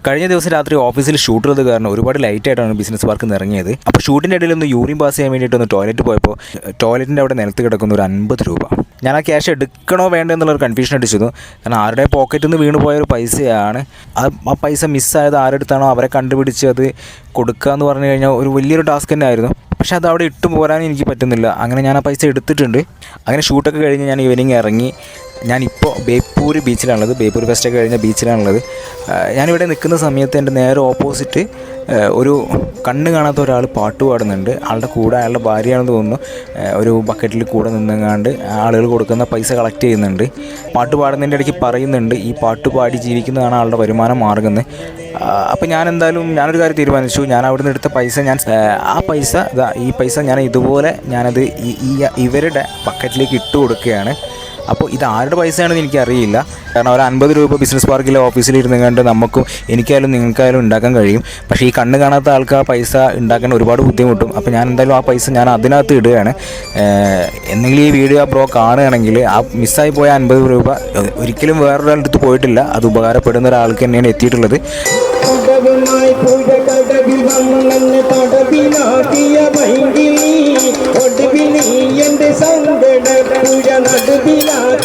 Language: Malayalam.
കഴിഞ്ഞ ദിവസം രാത്രി ഓഫീസിൽ ഷൂട്ട് ചെയ്തത് കാരണം ഒരുപാട് ലൈറ്റായിട്ടാണ് ബിസിനസ് പാർക്കിൽ നിന്ന് ഇറങ്ങിയത്. അപ്പോൾ ഷൂട്ടിൻ്റെ ഇടയിൽ ഒന്ന് യൂറിൻ പാസ് ചെയ്യാൻ വേണ്ടിയിട്ട് ഒന്ന് ടോയ്ലറ്റ് പോയപ്പോൾ ടോയ്ലറ്റിൻ്റെ അവിടെ നിലത്ത് കിടക്കുന്ന ഒരു 50 രൂപ. ഞാൻ ആ ക്യാഷ് എടുക്കണോ വേണ്ടോ എന്നുള്ളൊരു കൺഫ്യൂഷൻ അടിച്ചിരുന്നു. കാരണം ആരുടെ പോക്കറ്റിൽ നിന്ന് വീണ് പോയൊരു പൈസയാണ്. ആ പൈസ മിസ്സായത് ആരെടുത്താണോ അവരെ കണ്ടുപിടിച്ച് അത് കൊടുക്കുക എന്ന് പറഞ്ഞു കഴിഞ്ഞാൽ ഒരു വലിയൊരു ടാസ്ക് തന്നെ ആയിരുന്നു. പക്ഷെ അത് അവിടെ ഇട്ട് പോരാനും എനിക്ക് പറ്റുന്നില്ല. അങ്ങനെ ഞാൻ ആ പൈസ എടുത്തിട്ടുണ്ട്. അങ്ങനെ ഷൂട്ടൊക്കെ കഴിഞ്ഞ് ഞാൻ ഈവനിങ് ഇറങ്ങി. ഞാനിപ്പോൾ ബേപ്പൂർ ബീച്ചിലാണുള്ളത്. ബേപ്പൂർ ഫെസ്റ്റൊക്കെ കഴിഞ്ഞ ബീച്ചിലാണുള്ളത്. ഞാനിവിടെ നിൽക്കുന്ന സമയത്ത് എൻ്റെ നേരെ ഓപ്പോസിറ്റ് ഒരു കണ്ണ് കാണാത്ത ഒരാൾ പാട്ട് പാടുന്നുണ്ട്. ആളുടെ കൂടെ അയാളുടെ ഭാര്യയാണെന്ന് തോന്നുന്നു. ഒരു ബക്കറ്റിൽ കൂടെ നിന്നെങ്ങാണ്ട് ആളുകൾ കൊടുക്കുന്ന പൈസ കളക്ട് ചെയ്യുന്നുണ്ട്. പാട്ട് പാടുന്നതിൻ്റെ ഇടയ്ക്ക് പറയുന്നുണ്ട് ഈ പാട്ട് പാടി ജീവിക്കുന്നതാണ് ആളുടെ വരുമാന മാർഗ്ഗം എന്ന്. അപ്പോൾ ഞാനൊരു കാര്യം തീരുമാനിച്ചു. ഞാൻ അവിടെ നിന്ന് എടുത്ത പൈസ ഈ പൈസ ഞാൻ ഇതുപോലെ ഞാനത് ഇവരുടെ ബക്കറ്റിലേക്ക് ഇട്ട് കൊടുക്കുകയാണ്. അപ്പോൾ ഇത് ആരുടെ പൈസയാണെന്ന് എനിക്കറിയില്ല. കാരണം ഒരു 50 രൂപ ബിസിനസ് പാർക്കിലെ ഓഫീസിൽ ഇരുന്നുകൊണ്ട് നമുക്കും എനിക്കായാലും നിങ്ങൾക്കായാലും ഉണ്ടാക്കാൻ കഴിയും. പക്ഷേ ഈ കണ്ണ് കാണാത്ത ആൾക്ക് ആ പൈസ ഉണ്ടാക്കാൻ ഒരുപാട് ബുദ്ധിമുട്ടും. അപ്പോൾ ഞാൻ എന്തായാലും ആ പൈസ ഞാൻ അതിനകത്ത് ഇടുകയാണ്. എന്തെങ്കിലും ഈ വീഡിയോ ബ്രോ കാണുകയാണെങ്കിൽ ആ മിസ്സായി പോയ 50 രൂപ ഒരിക്കലും വേറൊരാളുടെ അടുത്ത് പോയിട്ടില്ല. അത് ഉപകാരപ്പെടുന്ന ഒരാൾക്ക് തന്നെയാണ് എത്തിയിട്ടുള്ളത്. ഒടുവിൽ നീ എൻ്റെ സങ്കട പുഴ നടുവിലാക്കിയ